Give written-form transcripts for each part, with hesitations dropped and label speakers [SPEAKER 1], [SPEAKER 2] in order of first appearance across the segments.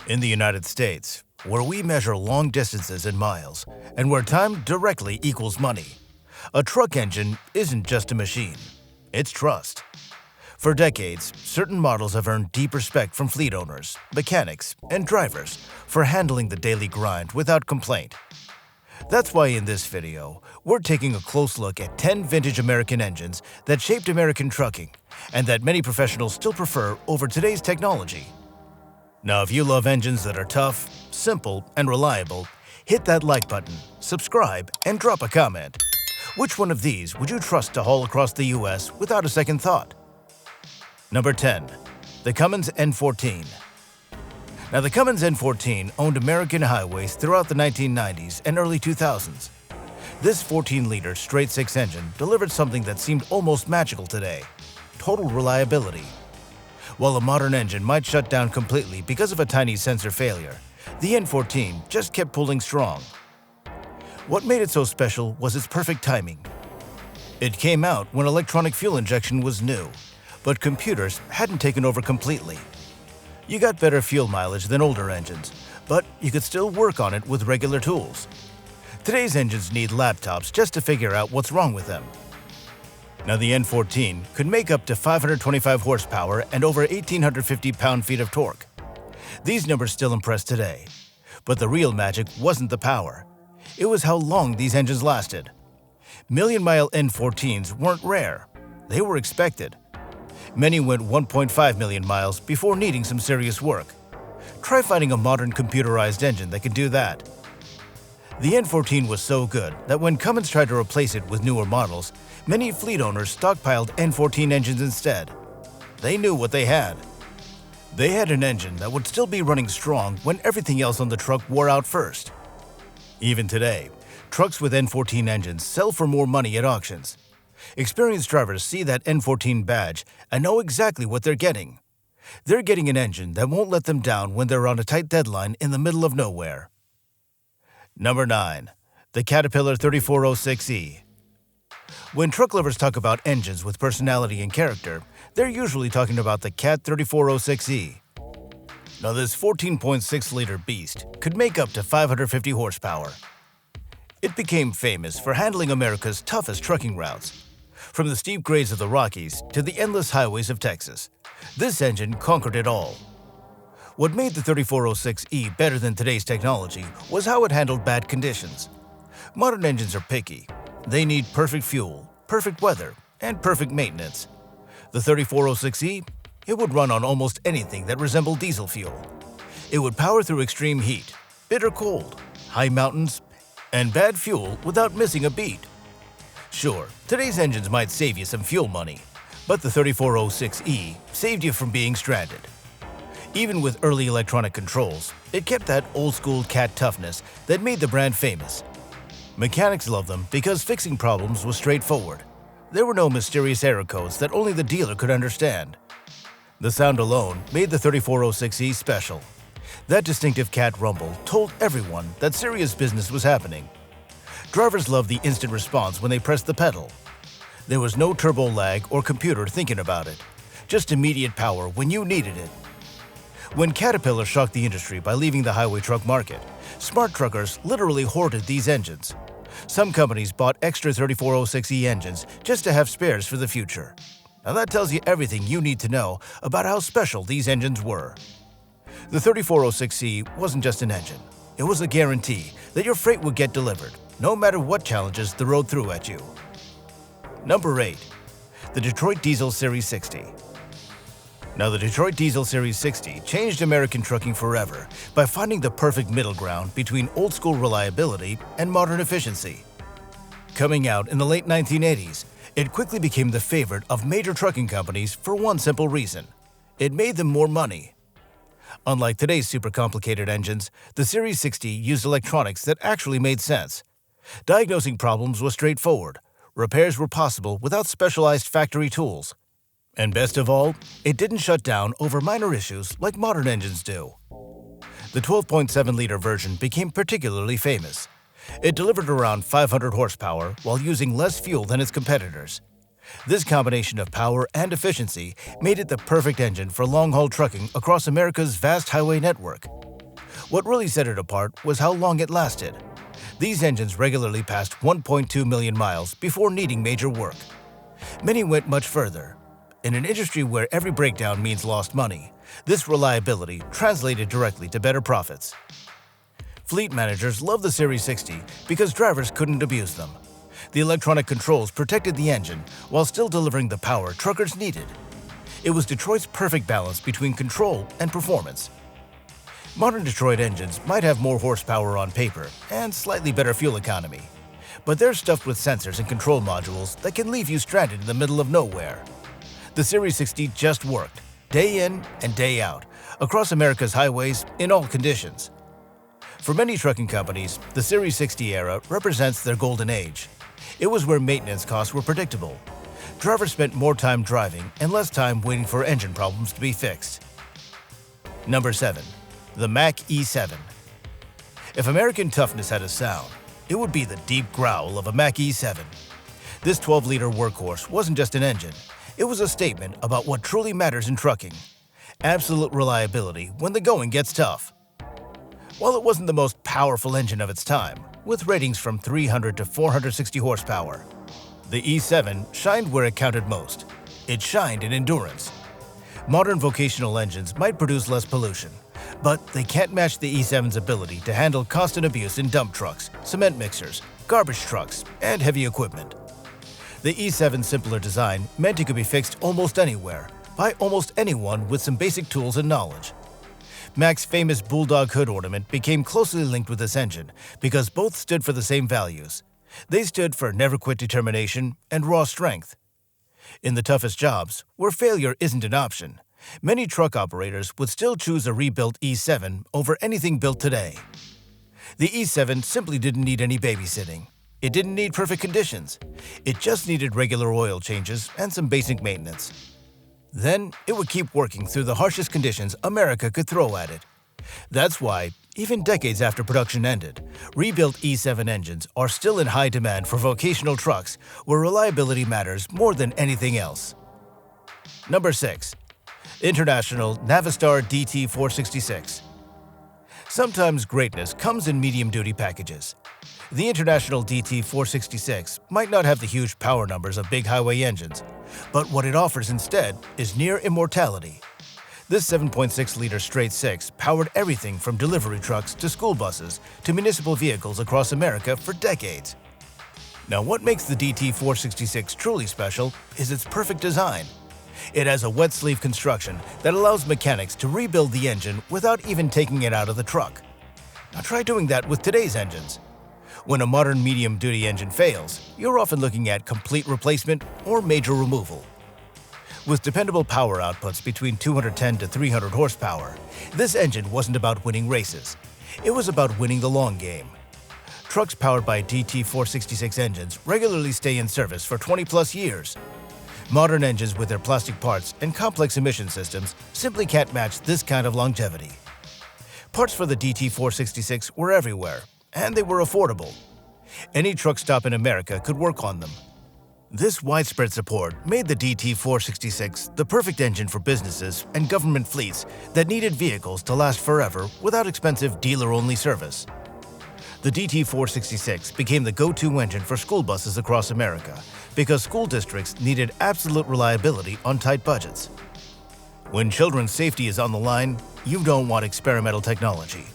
[SPEAKER 1] In the United States, where we measure long distances in miles and where time directly equals money, a truck engine isn't just a machine, it's trust. For decades, certain models have earned deep respect from fleet owners, mechanics, and drivers for handling the daily grind without complaint. That's why in this video, we're taking a close look at 10 vintage American engines that shaped American trucking and that many professionals still prefer over today's technology. Now, if you love engines that are tough, simple, and reliable, hit that like button, subscribe, and drop a comment. Which one of these would you trust to haul across the US without a second thought? Number 10. The Cummins N14. Now, the Cummins N14 owned American highways throughout the 1990s and early 2000s. This 14-liter straight-six engine delivered something that seemed almost magical today: total reliability. While a modern engine might shut down completely because of a tiny sensor failure, the N14 just kept pulling strong. What made it so special was its perfect timing. It came out when electronic fuel injection was new, but computers hadn't taken over completely. You got better fuel mileage than older engines, but you could still work on it with regular tools. Today's engines need laptops just to figure out what's wrong with them. Now, the N14 could make up to 525 horsepower and over 1,850 pound-feet of torque. These numbers still impress today, but the real magic wasn't the power. It was how long these engines lasted. Million-mile N14s weren't rare. They were expected. Many went 1.5 million miles before needing some serious work. Try finding a modern computerized engine that could do that. The N14 was so good that when Cummins tried to replace it with newer models, many fleet owners stockpiled N14 engines instead. They knew what they had. They had an engine that would still be running strong when everything else on the truck wore out first. Even today, trucks with N14 engines sell for more money at auctions. Experienced drivers see that N14 badge and know exactly what they're getting. They're getting an engine that won't let them down when they're on a tight deadline in the middle of nowhere. Number 9. The Caterpillar 3406E. When truck lovers talk about engines with personality and character, they're usually talking about the Cat 3406E. Now, this 14.6-liter beast could make up to 550 horsepower. It became famous for handling America's toughest trucking routes. From the steep grades of the Rockies to the endless highways of Texas, this engine conquered it all. What made the 3406E better than today's technology was how it handled bad conditions. Modern engines are picky. They need perfect fuel, perfect weather, and perfect maintenance. The 3406E, it would run on almost anything that resembled diesel fuel. It would power through extreme heat, bitter cold, high mountains, and bad fuel without missing a beat. Sure, today's engines might save you some fuel money, but the 3406E saved you from being stranded. Even with early electronic controls, it kept that old-school cat toughness that made the brand famous. Mechanics loved them because fixing problems was straightforward. There were no mysterious error codes that only the dealer could understand. The sound alone made the 3406E special. That distinctive cat rumble told everyone that serious business was happening. Drivers loved the instant response when they pressed the pedal. There was no turbo lag or computer thinking about it, just immediate power when you needed it. When Caterpillar shocked the industry by leaving the highway truck market, smart truckers literally hoarded these engines. Some companies bought extra 3406E engines just to have spares for the future. Now, that tells you everything you need to know about how special these engines were. The 3406E wasn't just an engine. It was a guarantee that your freight would get delivered, no matter what challenges the road threw at you. Number 8. The Detroit Diesel Series 60. Now, the Detroit Diesel Series 60 changed American trucking forever by finding the perfect middle ground between old-school reliability and modern efficiency. Coming out in the late 1980s, it quickly became the favorite of major trucking companies for one simple reason: it made them more money. Unlike today's super complicated engines, the Series 60 used electronics that actually made sense. Diagnosing problems was straightforward. Repairs were possible without specialized factory tools. And best of all, it didn't shut down over minor issues like modern engines do. The 12.7-liter version became particularly famous. It delivered around 500 horsepower while using less fuel than its competitors. This combination of power and efficiency made it the perfect engine for long-haul trucking across America's vast highway network. What really set it apart was how long it lasted. These engines regularly passed 1.2 million miles before needing major work. Many went much further. In an industry where every breakdown means lost money, this reliability translated directly to better profits. Fleet managers loved the Series 60 because drivers couldn't abuse them. The electronic controls protected the engine while still delivering the power truckers needed. It was Detroit's perfect balance between control and performance. Modern Detroit engines might have more horsepower on paper and slightly better fuel economy, but they're stuffed with sensors and control modules that can leave you stranded in the middle of nowhere. The Series 60 just worked, day in and day out, across America's highways in all conditions. For many trucking companies, the Series 60 era represents their golden age. It was where maintenance costs were predictable. Drivers spent more time driving and less time waiting for engine problems to be fixed. Number 7. The Mack E7. If American toughness had a sound, it would be the deep growl of a Mack E7. This 12-liter workhorse wasn't just an engine, it was a statement about what truly matters in trucking: absolute reliability when the going gets tough. While it wasn't the most powerful engine of its time, with ratings from 300 to 460 horsepower, the E7 shined where it counted most. It shined in endurance. Modern vocational engines might produce less pollution, but they can't match the E7's ability to handle constant abuse in dump trucks, cement mixers, garbage trucks, and heavy equipment. The E7's simpler design meant it could be fixed almost anywhere, by almost anyone with some basic tools and knowledge. Mack's famous bulldog hood ornament became closely linked with this engine because both stood for the same values. They stood for never-quit determination and raw strength. In the toughest jobs, where failure isn't an option, many truck operators would still choose a rebuilt E7 over anything built today. The E7 simply didn't need any babysitting. It didn't need perfect conditions. It just needed regular oil changes and some basic maintenance. Then it would keep working through the harshest conditions America could throw at it. That's why, even decades after production ended, rebuilt E7 engines are still in high demand for vocational trucks where reliability matters more than anything else. Number 6. International Navistar DT466. Sometimes greatness comes in medium-duty packages. The International DT466 might not have the huge power numbers of big highway engines, but what it offers instead is near immortality. This 7.6-liter straight-six powered everything from delivery trucks to school buses to municipal vehicles across America for decades. Now, what makes the DT466 truly special is its perfect design. It has a wet sleeve construction that allows mechanics to rebuild the engine without even taking it out of the truck. Now try doing that with today's engines. When a modern medium-duty engine fails, you're often looking at complete replacement or major removal. With dependable power outputs between 210 to 300 horsepower, this engine wasn't about winning races. It was about winning the long game. Trucks powered by DT466 engines regularly stay in service for 20-plus years. Modern engines with their plastic parts and complex emission systems simply can't match this kind of longevity. Parts for the DT466 were everywhere, and they were affordable. Any truck stop in America could work on them. This widespread support made the DT466 the perfect engine for businesses and government fleets that needed vehicles to last forever without expensive dealer-only service. The DT466 became the go-to engine for school buses across America because school districts needed absolute reliability on tight budgets. When children's safety is on the line, you don't want experimental technology.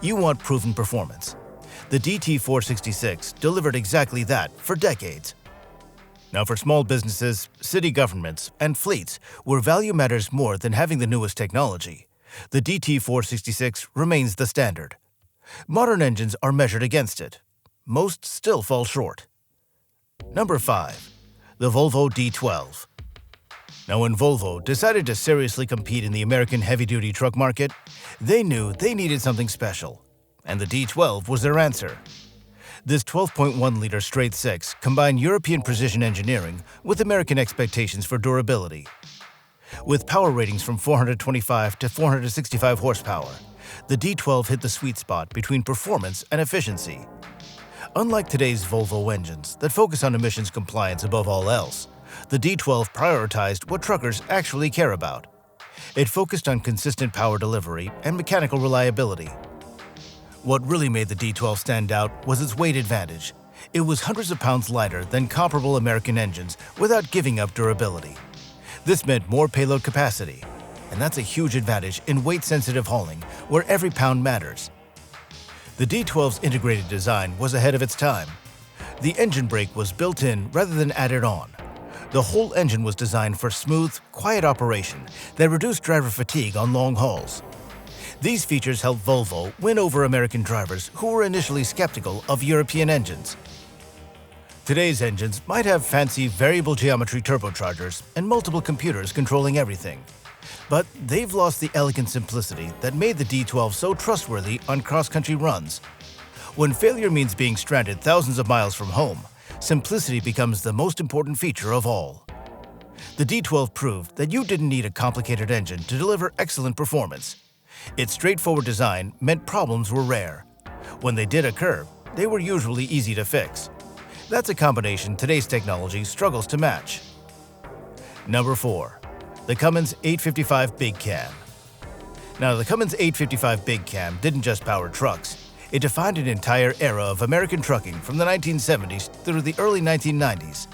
[SPEAKER 1] You want proven performance. The DT466 delivered exactly that for decades. Now, for small businesses, city governments, and fleets where value matters more than having the newest technology, the DT466 remains the standard. Modern engines are measured against it. Most still fall short. Number 5. The Volvo D12. Now, when Volvo decided to seriously compete in the American heavy-duty truck market, they knew they needed something special, and the D12 was their answer. This 12.1-liter straight-six combined European precision engineering with American expectations for durability. With power ratings from 425 to 465 horsepower, the D12 hit the sweet spot between performance and efficiency. Unlike today's Volvo engines that focus on emissions compliance above all else, the D12 prioritized what truckers actually care about. It focused on consistent power delivery and mechanical reliability. What really made the D12 stand out was its weight advantage. It was hundreds of pounds lighter than comparable American engines without giving up durability. This meant more payload capacity, and that's a huge advantage in weight-sensitive hauling, where every pound matters. The D12's integrated design was ahead of its time. The engine brake was built in rather than added on. The whole engine was designed for smooth, quiet operation that reduced driver fatigue on long hauls. These features helped Volvo win over American drivers who were initially skeptical of European engines. Today's engines might have fancy variable geometry turbochargers and multiple computers controlling everything. But they've lost the elegant simplicity that made the D12 so trustworthy on cross-country runs. When failure means being stranded thousands of miles from home, simplicity becomes the most important feature of all. The D12 proved that you didn't need a complicated engine to deliver excellent performance. Its straightforward design meant problems were rare. When they did occur, they were usually easy to fix. That's a combination today's technology struggles to match. Number 4. The Cummins 855 Big Cam. Now, the Cummins 855 Big Cam didn't just power trucks. It defined an entire era of American trucking from the 1970s through the early 1990s.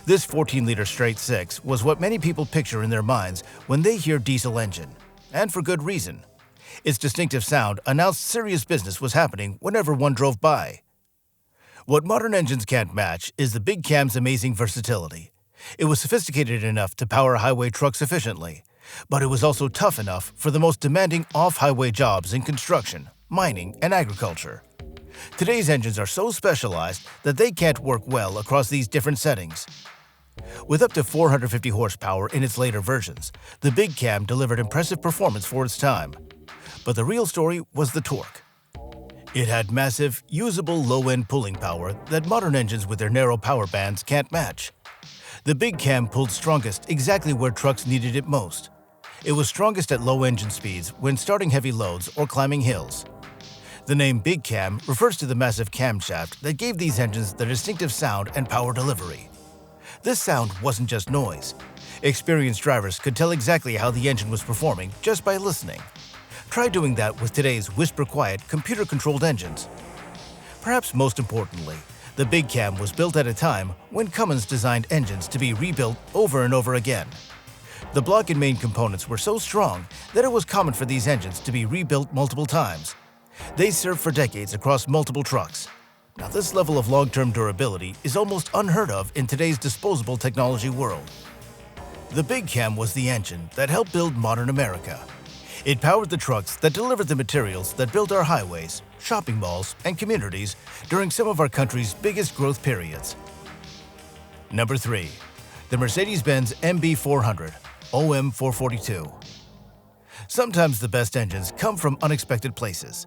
[SPEAKER 1] This 14-liter straight six was what many people picture in their minds when they hear diesel engine, and for good reason. Its distinctive sound announced serious business was happening whenever one drove by. What modern engines can't match is the Big Cam's amazing versatility. It was sophisticated enough to power highway trucks efficiently, but it was also tough enough for the most demanding off-highway jobs in construction, mining, and agriculture. Today's engines are so specialized that they can't work well across these different settings. With up to 450 horsepower in its later versions, the Big Cam delivered impressive performance for its time. But the real story was the torque. It had massive, usable low-end pulling power that modern engines with their narrow power bands can't match. The Big Cam pulled strongest exactly where trucks needed it most. It was strongest at low engine speeds when starting heavy loads or climbing hills. The name Big Cam refers to the massive camshaft that gave these engines their distinctive sound and power delivery. This sound wasn't just noise. Experienced drivers could tell exactly how the engine was performing just by listening. Try doing that with today's whisper-quiet, computer-controlled engines. Perhaps most importantly, the Big Cam was built at a time when Cummins designed engines to be rebuilt over and over again. The block and main components were so strong that it was common for these engines to be rebuilt multiple times. They served for decades across multiple trucks. Now, this level of long-term durability is almost unheard of in today's disposable technology world. The Big Cam was the engine that helped build modern America. It powered the trucks that delivered the materials that built our highways, shopping malls, and communities during some of our country's biggest growth periods. Number 3. The Mercedes-Benz MB400, OM442. Sometimes the best engines come from unexpected places.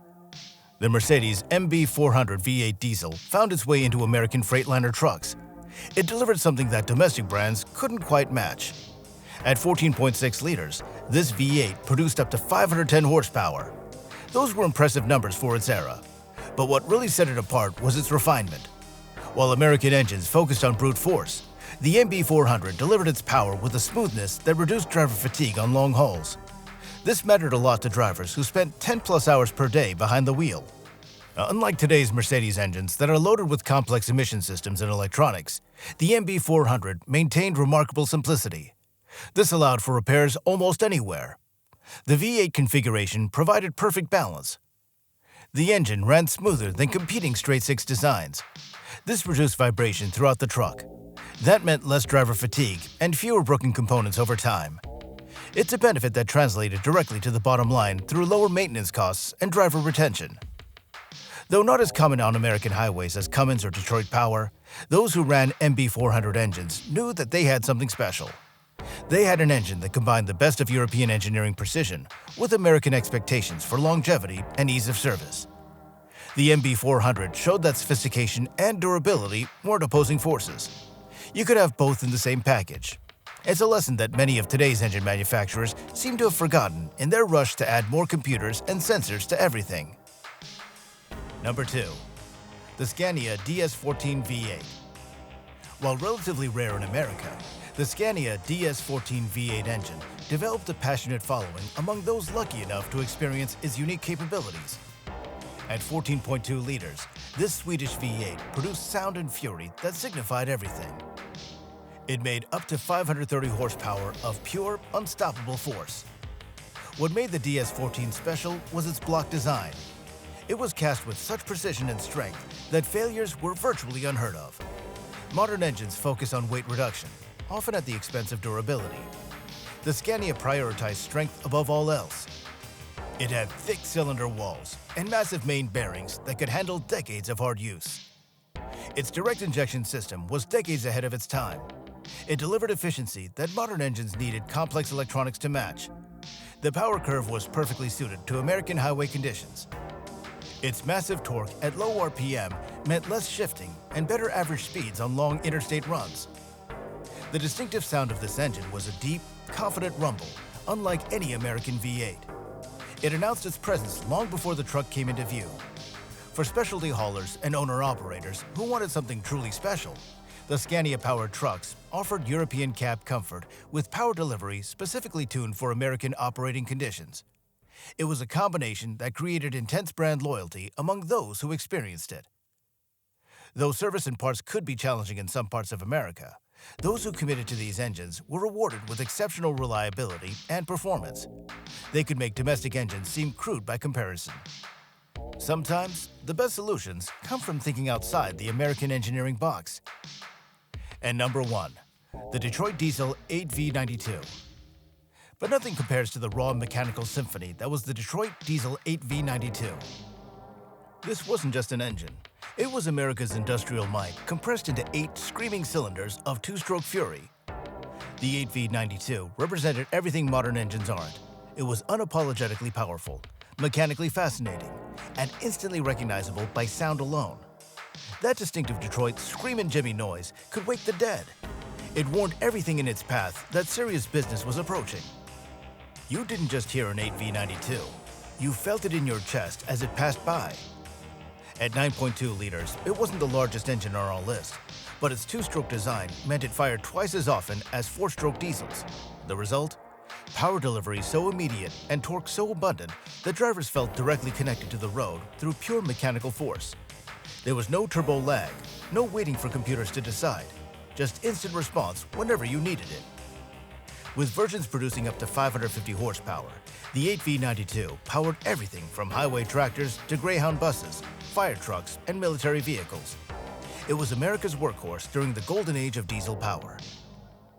[SPEAKER 1] The Mercedes MB400 V8 diesel found its way into American Freightliner trucks. It delivered something that domestic brands couldn't quite match. At 14.6 liters, this V8 produced up to 510 horsepower. Those were impressive numbers for its era. But what really set it apart was its refinement. While American engines focused on brute force, the MB400 delivered its power with a smoothness that reduced driver fatigue on long hauls. This mattered a lot to drivers who spent 10+ hours per day behind the wheel. Now, unlike today's Mercedes engines that are loaded with complex emission systems and electronics, the MB400 maintained remarkable simplicity. This allowed for repairs almost anywhere. The V8 configuration provided perfect balance. The engine ran smoother than competing straight-six designs. This reduced vibration throughout the truck. That meant less driver fatigue and fewer broken components over time. It's a benefit that translated directly to the bottom line through lower maintenance costs and driver retention. Though not as common on American highways as Cummins or Detroit Power, those who ran MB400 engines knew that they had something special. They had an engine that combined the best of European engineering precision with American expectations for longevity and ease of service. The MB400 showed that sophistication and durability weren't opposing forces. You could have both in the same package. It's a lesson that many of today's engine manufacturers seem to have forgotten in their rush to add more computers and sensors to everything. Number 2. The Scania DS14 V8. While relatively rare in America, the Scania DS14 V8 engine developed a passionate following among those lucky enough to experience its unique capabilities. At 14.2 liters, this Swedish V8 produced sound and fury that signified everything. It made up to 530 horsepower of pure, unstoppable force. What made the DS14 special was its block design. It was cast with such precision and strength that failures were virtually unheard of. Modern engines focus on weight reduction, often at the expense of durability. The Scania prioritized strength above all else. It had thick cylinder walls and massive main bearings that could handle decades of hard use. Its direct injection system was decades ahead of its time. It delivered efficiency that modern engines needed complex electronics to match. The power curve was perfectly suited to American highway conditions. Its massive torque at low RPM meant less shifting and better average speeds on long interstate runs. The distinctive sound of this engine was a deep, confident rumble, unlike any American V8. It announced its presence long before the truck came into view. For specialty haulers and owner-operators who wanted something truly special, the Scania-powered trucks offered European cab comfort with power delivery specifically tuned for American operating conditions. It was a combination that created intense brand loyalty among those who experienced it. Though service and parts could be challenging in some parts of America, those who committed to these engines were rewarded with exceptional reliability and performance. They could make domestic engines seem crude by comparison. Sometimes, the best solutions come from thinking outside the American engineering box. And number 1, the Detroit Diesel 8V92. But nothing compares to the raw mechanical symphony that was the Detroit Diesel 8V92. This wasn't just an engine. It was America's industrial might compressed into 8 screaming cylinders of two-stroke fury. The 8V92 represented everything modern engines aren't. It was unapologetically powerful, mechanically fascinating, and instantly recognizable by sound alone. That distinctive Detroit screamin' Jimmy noise could wake the dead. It warned everything in its path that serious business was approaching. You didn't just hear an 8V92. You felt it in your chest as it passed by. At 9.2 liters, it wasn't the largest engine on our list, but its two-stroke design meant it fired twice as often as four-stroke diesels. The result? Power delivery so immediate and torque so abundant that drivers felt directly connected to the road through pure mechanical force. There was no turbo lag, no waiting for computers to decide, just instant response whenever you needed it. With versions producing up to 550 horsepower, the 8V92 powered everything from highway tractors to Greyhound buses, fire trucks, and military vehicles. It was America's workhorse during the golden age of diesel power.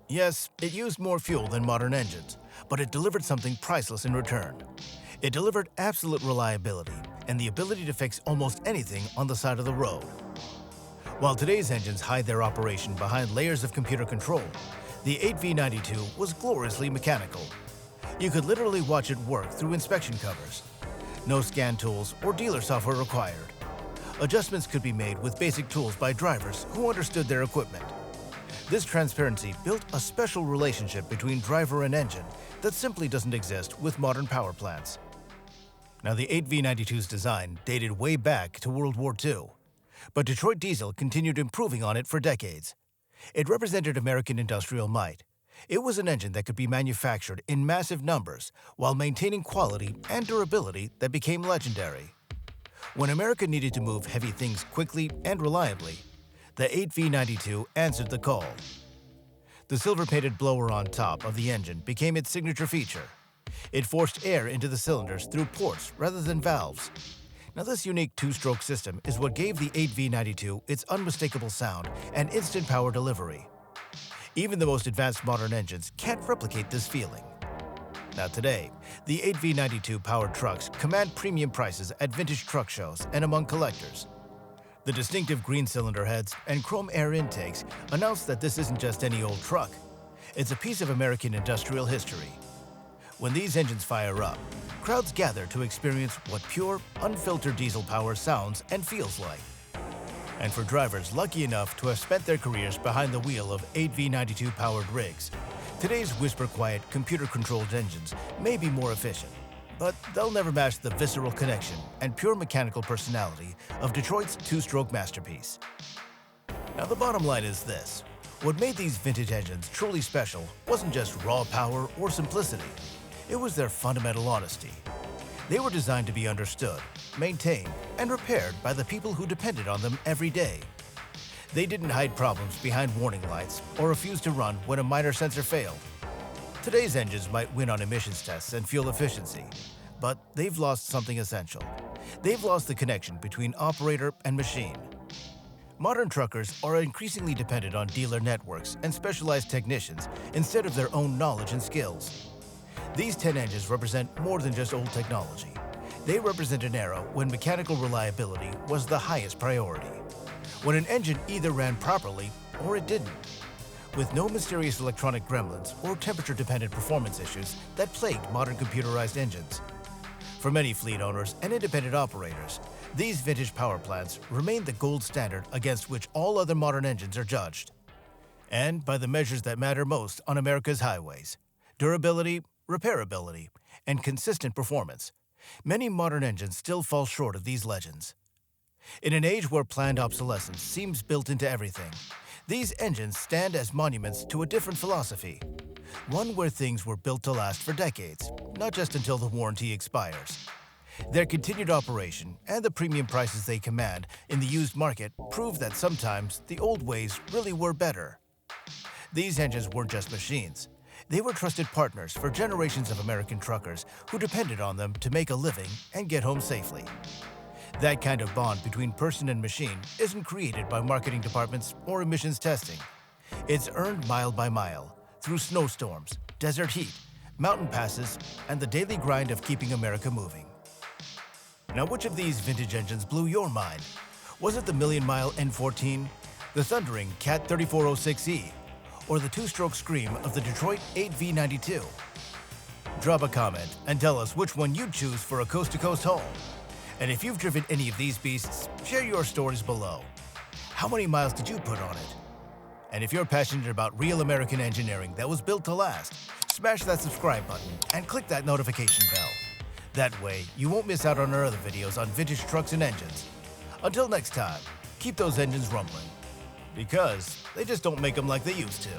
[SPEAKER 1] Yes, it used more fuel than modern engines, but it delivered something priceless in return. It delivered absolute reliability and the ability to fix almost anything on the side of the road. While today's engines hide their operation behind layers of computer control, the 8V92 was gloriously mechanical. You could literally watch it work through inspection covers. No scan tools or dealer software required. Adjustments could be made with basic tools by drivers who understood their equipment. This transparency built a special relationship between driver and engine that simply doesn't exist with modern power plants. Now, the 8V92's design dated way back to World War II, but Detroit Diesel continued improving on it for decades. It represented American industrial might. It was an engine that could be manufactured in massive numbers while maintaining quality and durability that became legendary. When America needed to move heavy things quickly and reliably, the 8V92 answered the call. The silver-painted blower on top of the engine became its signature feature. It forced air into the cylinders through ports rather than valves. Now, this unique two-stroke system is what gave the 8V92 its unmistakable sound and instant power delivery. Even the most advanced modern engines can't replicate this feeling. Now today, the 8V92 powered trucks command premium prices at vintage truck shows and among collectors. The distinctive green cylinder heads and chrome air intakes announce that this isn't just any old truck. It's a piece of American industrial history. When these engines fire up, crowds gather to experience what pure, unfiltered diesel power sounds and feels like. And for drivers lucky enough to have spent their careers behind the wheel of 8V92 powered rigs, today's whisper-quiet, computer-controlled engines may be more efficient, but they'll never match the visceral connection and pure mechanical personality of Detroit's two-stroke masterpiece. Now, the bottom line is this. What made these vintage engines truly special wasn't just raw power or simplicity. It was their fundamental honesty. They were designed to be understood, maintained, and repaired by the people who depended on them every day. They didn't hide problems behind warning lights or refuse to run when a minor sensor failed. Today's engines might win on emissions tests and fuel efficiency, but they've lost something essential. They've lost the connection between operator and machine. Modern truckers are increasingly dependent on dealer networks and specialized technicians instead of their own knowledge and skills. These 10 engines represent more than just old technology. They represent an era when mechanical reliability was the highest priority, when an engine either ran properly or it didn't, with no mysterious electronic gremlins or temperature-dependent performance issues that plagued modern computerized engines. For many fleet owners and independent operators, these vintage power plants remain the gold standard against which all other modern engines are judged. And by the measures that matter most on America's highways: durability, repairability, and consistent performance, many modern engines still fall short of these legends. In an age where planned obsolescence seems built into everything, these engines stand as monuments to a different philosophy, one where things were built to last for decades, not just until the warranty expires. Their continued operation and the premium prices they command in the used market prove that sometimes the old ways really were better. These engines weren't just machines. They were trusted partners for generations of American truckers who depended on them to make a living and get home safely. That kind of bond between person and machine isn't created by marketing departments or emissions testing. It's earned mile by mile through snowstorms, desert heat, mountain passes, and the daily grind of keeping America moving. Now, which of these vintage engines blew your mind? Was it the million-mile N14, the thundering Cat 3406E, or the two-stroke scream of the Detroit 8V92? Drop a comment and tell us which one you'd choose for a coast-to-coast haul. And if you've driven any of these beasts, share your stories below. How many miles did you put on it? And if you're passionate about real American engineering that was built to last, smash that subscribe button and click that notification bell. That way, you won't miss out on our other videos on vintage trucks and engines. Until next time, keep those engines rumbling, because they just don't make them like they used to.